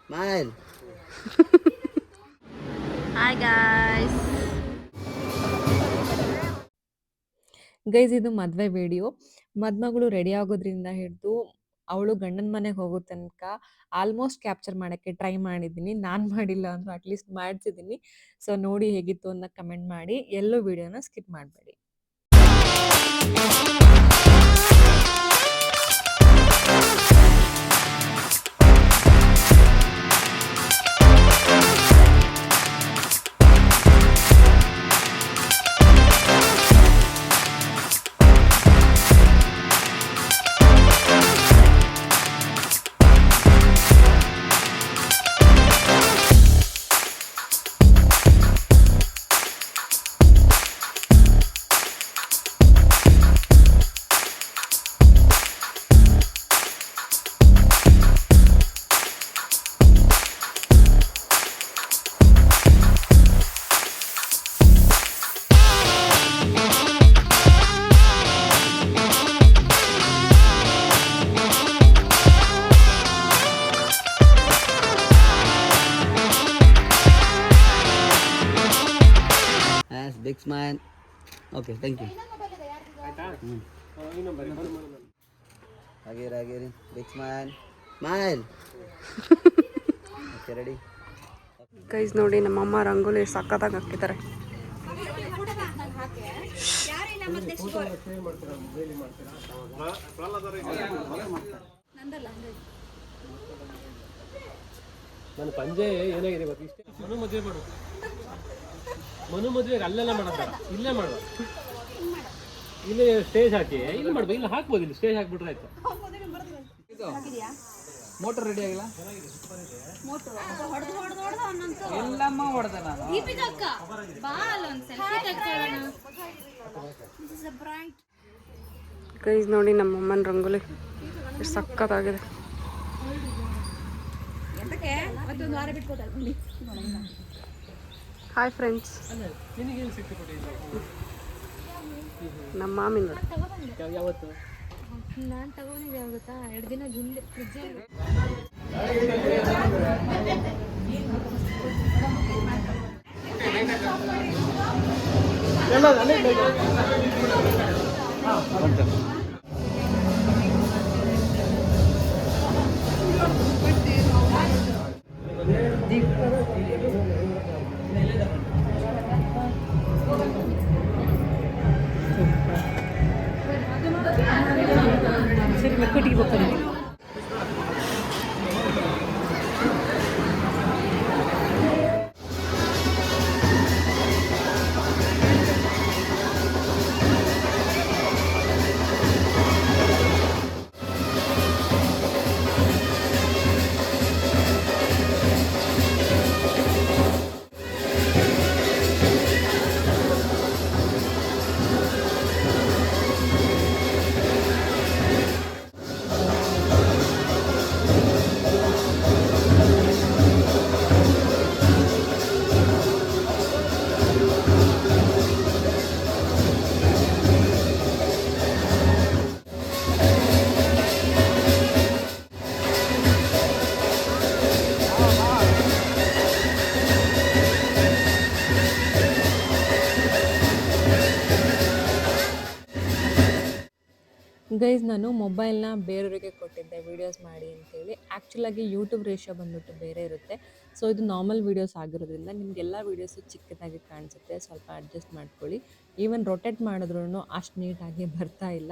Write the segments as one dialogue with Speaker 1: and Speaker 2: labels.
Speaker 1: Smile.
Speaker 2: Hi guys.
Speaker 3: Guys ಇದು ಮದುವೆ video. ಮದುಮಗಳು ready ಆಗೋದ್ರಿಂದ ಹಿಡಿದು ಅವಳು ಗಂಡನ ಮನೆಗೆ ಹೋಗೋ ತನಕ ಆಲ್ಮೋಸ್ಟ್ ಕ್ಯಾಪ್ಚರ್ ಮಾಡೋಕ್ಕೆ ಟ್ರೈ ಮಾಡಿದ್ದೀನಿ. ನಾನು ಮಾಡಿಲ್ಲ ಅಂದರೂ ಅಟ್ಲೀಸ್ಟ್ ಮಾಡಿಸಿದ್ದೀನಿ. ಸೊ ನೋಡಿ ಹೇಗಿತ್ತು ಅಂತ ಕಮೆಂಟ್ ಮಾಡಿ. ಎಲ್ಲೂ ವಿಡಿಯೋನ ಸ್ಕಿಪ್ ಮಾಡಬೇಡಿ.
Speaker 1: Yes, big smile. Okay, thank you. Again. Big smile. Smile. Okay, ready?
Speaker 4: Guys ನೋಡಿ ನಮ್ಮಮ್ಮ ರಂಗೋಲಿ ಸಕ್ಕತ್ತಾಗಿ ಹಾಕಿದ್ದಾರೆ.
Speaker 5: ನನ್ನ ಪಂಜೆ ಏನಾಗಿದೆ ಗೊತ್ತಾ, ಇಷ್ಟೇ ಮದುವೆ ಮಾಡು, ಮದುವೆಗೆ ಅಲ್ಲೆಲ್ಲ ಮಾಡೋದ, ಇಲ್ಲೇ ಮಾಡುವ, ಇಲ್ಲಿ ಸ್ಟೇಜ್ ಹಾಕಿ ಇಲ್ಲಿ ಮಾಡ್ಬೋದು, ಇಲ್ಲಿ ಹಾಕ್ಬೋದು, ಇಲ್ಲಿ ಸ್ಟೇಜ್ ಹಾಕ್ಬಿಟ್ರೆ ಆಯ್ತು.
Speaker 6: ಮೋಟರ್ ರೆಡಿ ಆಗಿಲ್ಲ, ಎಲ್ಲಮ್ಮ ಹೊಡೆದ ನಾನು.
Speaker 4: ಗೈಸ್ ನೋಡಿ ನಮ್ಮಮ್ಮನ ರಂಗೋಲಿ ಎಷ್ಟು ಸಕ್ಕತ್ತಾಗಿದೆ. ಹಾಯ್ ಫ್ರೆಂಡ್ಸ್, ನಮ್ಮ ಮಾಮಿ ನೋಡಿ.
Speaker 5: ಯಾವತ್ತು
Speaker 2: ನಾನು ತಗೊಂಡಿದ್ದೆ ಗೊತ್ತಾ, 2 ದಿನ ಹಿಂದೆ ಫ್ರಿಜ್ಜಲ್ಲಿ.
Speaker 4: ಸರಿ ಮೆಕ್ಕಟ್ಟಿಗೆ ಹೋಗ್ತಾರೆ.
Speaker 3: ಗೈಸ್ ನಾನು ಮೊಬೈಲ್ನ ಬೇರೆಯವರಿಗೆ ಕೊಟ್ಟಿದ್ದೆ ವೀಡಿಯೋಸ್ ಮಾಡಿ ಅಂತೇಳಿ. ಆ್ಯಕ್ಚುಲಾಗಿ ಯೂಟ್ಯೂಬ್ ರೇಷೋ ಬಂದ್ಬಿಟ್ಟು ಬೇರೆ ಇರುತ್ತೆ. ಸೊ ಇದು ನಾರ್ಮಲ್ ವೀಡಿಯೋಸ್ ಆಗಿರೋದ್ರಿಂದ ನಿಮಗೆಲ್ಲ ವೀಡಿಯೋಸು ಚಿಕ್ಕದಾಗಿ ಕಾಣಿಸುತ್ತೆ. ಸ್ವಲ್ಪ ಅಡ್ಜಸ್ಟ್ ಮಾಡ್ಕೊಳ್ಳಿ. ಈವನ್ ರೊಟೇಟ್ ಮಾಡಿದ್ರೂ ಅಷ್ಟು ನೀಟಾಗಿ ಬರ್ತಾ ಇಲ್ಲ.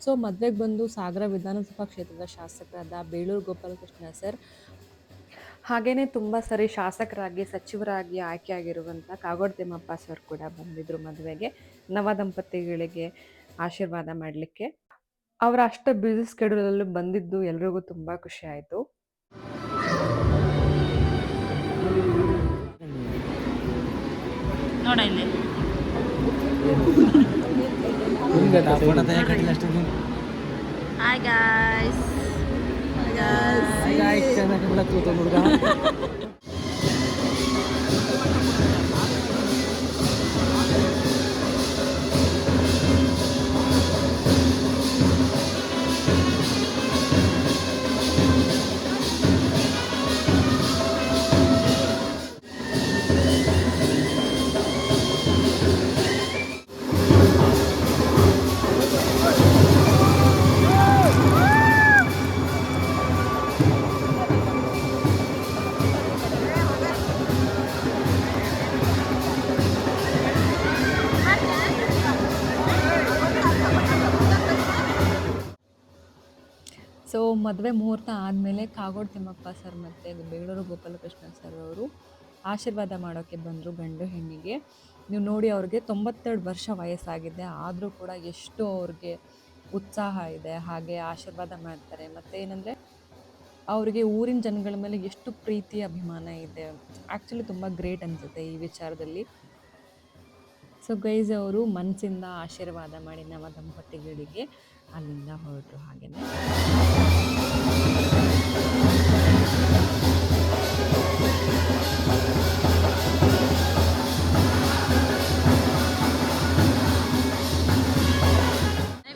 Speaker 3: ಸೊ ಮದುವೆಗೆ ಬಂದು ಸಾಗರ ವಿಧಾನಸಭಾ ಕ್ಷೇತ್ರದ ಶಾಸಕರಾದ ಬೇಳೂರು ಗೋಪಾಲಕೃಷ್ಣ ಸರ್, ಹಾಗೆಯೇ ತುಂಬ ಸರಿ ಶಾಸಕರಾಗಿ ಸಚಿವರಾಗಿ ಆಯ್ಕೆಯಾಗಿರುವಂಥ ಕಾಗೋಡು ತಿಮ್ಮಪ್ಪ ಸರ್ ಕೂಡ ಬಂದಿದ್ದರು ಮದುವೆಗೆ, ನವ ದಂಪತಿಗಳಿಗೆ ಆಶೀರ್ವಾದ ಮಾಡಲಿಕ್ಕೆ. ಅವರ ಅಷ್ಟು ಬ್ಯುಸಿ ಸ್ಕೆಡ್ಯೂಲಲ್ಲೂ ಬಂದಿದ್ದು ಎಲ್ರಿಗೂ ತುಂಬ ಖುಷಿ ಆಯಿತು.
Speaker 2: ನೋಡ ಇಲ್ಲಿ ಹಾಯ್ ಗಾಯ್ಸ್.
Speaker 3: ಮದುವೆ ಮುಹೂರ್ತ ಆದಮೇಲೆ ಕಾಗೋಡು ತಿಮ್ಮಪ್ಪ ಸರ್ ಮತ್ತು ಬೇಳೂರು ಗೋಪಾಲಕೃಷ್ಣ ಸರ್ ಅವರು ಆಶೀರ್ವಾದ ಮಾಡೋಕ್ಕೆ ಬಂದರು ಗಂಡು ಹೆಣ್ಣಿಗೆ. ನೀವು ನೋಡಿ ಅವ್ರಿಗೆ 92 ವರ್ಷ ವಯಸ್ಸಾಗಿದೆ, ಆದರೂ ಕೂಡ ಎಷ್ಟು ಅವ್ರಿಗೆ ಉತ್ಸಾಹ ಇದೆ, ಹಾಗೆ ಆಶೀರ್ವಾದ ಮಾಡ್ತಾರೆ. ಮತ್ತು ಏನಂದರೆ ಅವ್ರಿಗೆ ಊರಿನ ಜನಗಳ ಮೇಲೆ ಎಷ್ಟು ಪ್ರೀತಿ ಅಭಿಮಾನ ಇದೆ. ಆ್ಯಕ್ಚುಲಿ ತುಂಬ ಗ್ರೇಟ್ ಅನಿಸುತ್ತೆ ಈ ವಿಚಾರದಲ್ಲಿ. ಸೊ ಗೈಸ್ ಅವರು ಮನಸ್ಸಿಂದ ಆಶೀರ್ವಾದ ಮಾಡಿ ನವ ದಂಪತಿಗಳಿಗೆ ಅಲ್ಲಿಂದ ಹೊರಟರು. ಹಾಗೆಯೇ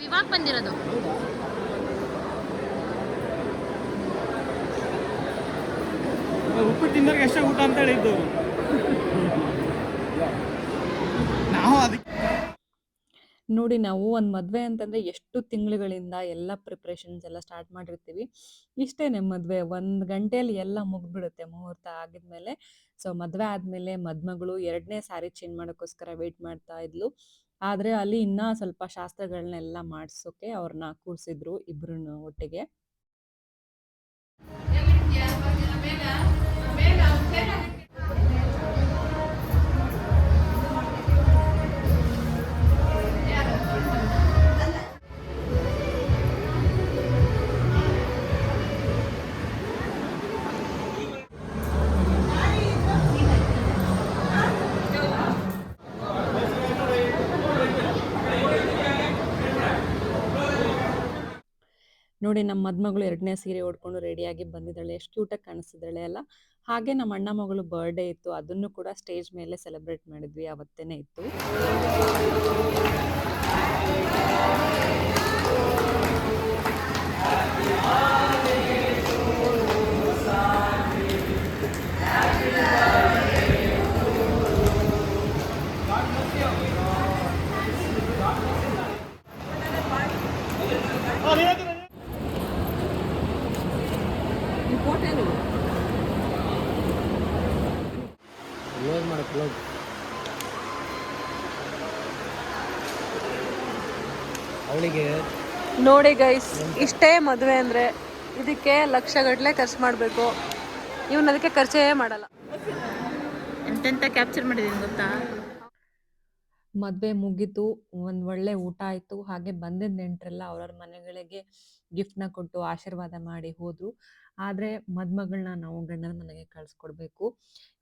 Speaker 2: ಇವಾಗ ಬಂದಿರೋದು.
Speaker 5: ಉಪ್ಪಿಟ್ಟು ತಿಂದವ್ರಿಗೆ ಎಷ್ಟೇ ಊಟ ಅಂತ ಹೇಳಿದ್ದು ನಾವು ಅದಕ್ಕೆ
Speaker 3: ನೋಡಿ, ನಾವು ಒಂದು ಮದುವೆ ಅಂತಂದರೆ ಎಷ್ಟು ತಿಂಗಳುಗಳಿಂದ ಎಲ್ಲ ಪ್ರಿಪ್ರೇಷನ್ಸ್ ಎಲ್ಲ ಸ್ಟಾರ್ಟ್ ಮಾಡಿರ್ತೀವಿ. ಇಷ್ಟೇ ಮದುವೆ 1 ಗಂಟೆಯಲ್ಲಿ ಎಲ್ಲ ಮುಗಿದ್ಬಿಡುತ್ತೆ ಮುಹೂರ್ತ ಆಗಿದ್ಮೇಲೆ. ಸೊ ಮದುವೆ ಆದಮೇಲೆ ಮದುಮಗಳು 2ನೇ ಸ್ಯಾರಿ ಚೇಂಜ್ ಮಾಡೋಕ್ಕೋಸ್ಕರ ವೆಯ್ಟ್ ಮಾಡ್ತಾ ಇದ್ಲು. ಆದರೆ ಅಲ್ಲಿ ಇನ್ನೂ ಸ್ವಲ್ಪ ಶಾಸ್ತ್ರಗಳನ್ನೆಲ್ಲ ಮಾಡಿಸೋಕೆ ಅವ್ರನ್ನ ಕೂರಿಸಿದ್ರು ಇಬ್ಬರನ್ನು ಒಟ್ಟಿಗೆ. ನೋಡಿ, ನಮ್ಮ ಮದುಮಗಳು 2ನೇ ಸೀರೆ ಉಟ್ಕೊಂಡು ರೆಡಿಯಾಗಿ ಬಂದಿದ್ದಾಳೆ. ಎಷ್ಟು ಕ್ಯೂಟಾಗಿ ಕಾಣಿಸ್ತಿದ್ದಾಳೆ ಅಲ್ಲ. ಹಾಗೆ ನಮ್ಮ ಅಣ್ಣ ಮಗಳು ಬರ್ಡೇ ಇತ್ತು, ಅದನ್ನು ಕೂಡ ಸ್ಟೇಜ್ ಮೇಲೆ ಸೆಲೆಬ್ರೇಟ್ ಮಾಡಿದ್ವಿ, ಅವತ್ತೇ ಇತ್ತು.
Speaker 1: ಕ್ಲೋಸ್ ಮಾಡು, ಕ್ಲೋಸ್. ಅವಳಿಗೆ
Speaker 4: ನೋಡಿ ಗೈಸ್, ಇಷ್ಟೇ ಮದುವೆ ಅಂದರೆ ಇದಕ್ಕೆ ಲಕ್ಷಗಟ್ಟಲೆ ಖರ್ಚು ಮಾಡಬೇಕು. ಇವನು ಅದಕ್ಕೆ ಖರ್ಚೇ ಮಾಡಲ್ಲ.
Speaker 2: ಎಂತೆಂತ ಕ್ಯಾಪ್ಚರ್ ಮಾಡಿದ್ದೀನಿ ಗೊತ್ತಾ.
Speaker 3: ಮದುವೆ ಮುಗೀತು, ಒಂದು ಒಳ್ಳೆ ಊಟ ಆಯಿತು. ಹಾಗೆ ಬಂದಿದ್ದ ನೆಂಟರೆಲ್ಲ ಅವ್ರವ್ರ ಮನೆಗಳಿಗೆ ಗಿಫ್ಟ್ನ ಕೊಟ್ಟು ಆಶೀರ್ವಾದ ಮಾಡಿ ಹೋದರು. ಆದರೆ ಮದುಮಗಳನ್ನ ನಾವು ಗಂಡನ ಮನೆಗೆ ಕಳಿಸ್ಕೊಡ್ಬೇಕು.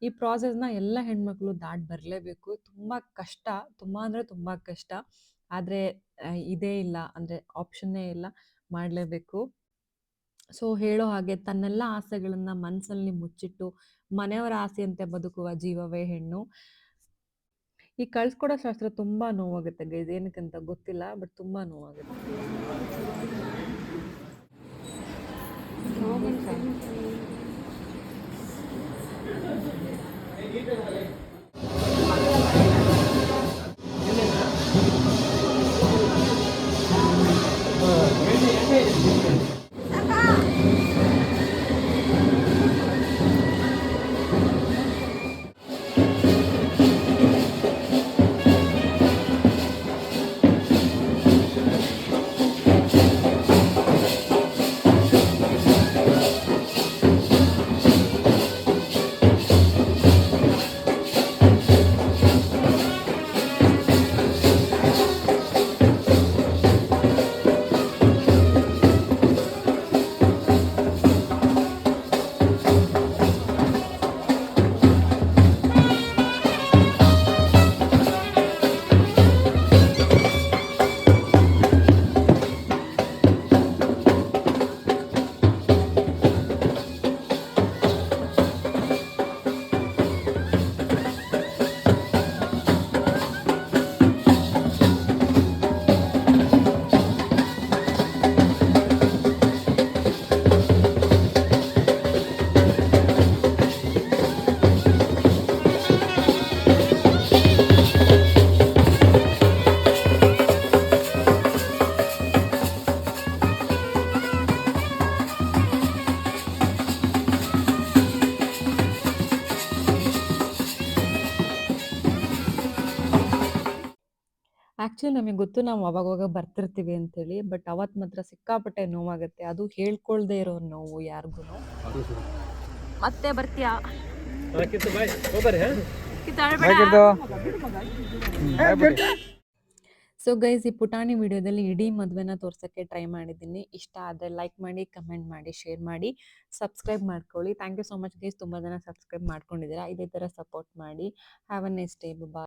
Speaker 3: ಈ ಪ್ರಾಸೆಸ್ನ ಎಲ್ಲ ಹೆಣ್ಮಕ್ಳು ದಾಟಿ ಬರಲೇಬೇಕು. ತುಂಬ ಕಷ್ಟ, ತುಂಬ ಅಂದರೆ ತುಂಬ ಕಷ್ಟ. ಆದರೆ ಇದೇ ಇಲ್ಲ ಅಂದರೆ ಆಪ್ಷನ್ನೇ ಇಲ್ಲ, ಮಾಡಲೇಬೇಕು. ಸೊ ಹೇಳೋ ಹಾಗೆ ತನ್ನೆಲ್ಲ ಆಸೆಗಳನ್ನು ಮನಸ್ಸಲ್ಲಿ ಮುಚ್ಚಿಟ್ಟು ಮನೆಯವರ ಆಸೆಯಂತೆ ಬದುಕುವ ಜೀವವೇ ಹೆಣ್ಣು. ಈ ಕಳ್ಸ್ಕೊಡೋ ಶಾಸ್ತ್ರ ತುಂಬ ನೋವಾಗುತ್ತೆ ಗೈಸ್, ಏನಕ್ಕಂತ ಗೊತ್ತಿಲ್ಲ, ಬಟ್ ತುಂಬ ನೋವಾಗುತ್ತೆ. ಆ್ಯಕ್ಚುಲಿ ನಮಗೆ ಗೊತ್ತು ನಾವು ಅವಾಗವಾಗ ಬರ್ತಿರ್ತೀವಿ ಅಂತೇಳಿ. ಬಟ್ ಅವತ್ತು ಮಾತ್ರ ಸಿಕ್ಕಾಪಟ್ಟೆ ನೋವಾಗುತ್ತೆ. ಅದು ಹೇಳ್ಕೊಳ್ದೇ ಇರೋ ನೋವು ಯಾರಿಗೂ.
Speaker 4: ಮತ್ತೆ ಬರ್ತೀಯಾ?
Speaker 5: ಅದಕ್ಕಿಂತ ಬಾಯ್ ಹೋಗ್ಬರ್ರಿ ಹಾಂ.
Speaker 3: ಸೊ ಗೈಸ್, ಈ ಪುಟಾಣಿ ವಿಡಿಯೋದಲ್ಲಿ ಇಡೀ ಮದುವೆನ ತೋರ್ಸೋಕ್ಕೆ ಟ್ರೈ ಮಾಡಿದ್ದೀನಿ. ಇಷ್ಟ ಆದರೆ ಲೈಕ್ ಮಾಡಿ, ಕಮೆಂಟ್ ಮಾಡಿ, ಶೇರ್ ಮಾಡಿ, ಸಬ್ಸ್ಕ್ರೈಬ್ ಮಾಡ್ಕೊಳ್ಳಿ. Thank you so much guys. ತುಂಬ ಜನ ಸಬ್ಸ್ಕ್ರೈಬ್ ಮಾಡ್ಕೊಂಡಿದ್ದೀರಾ. ಇದೇ ಥರ ಸಪೋರ್ಟ್ ಮಾಡಿ. Have a nice day. Bye.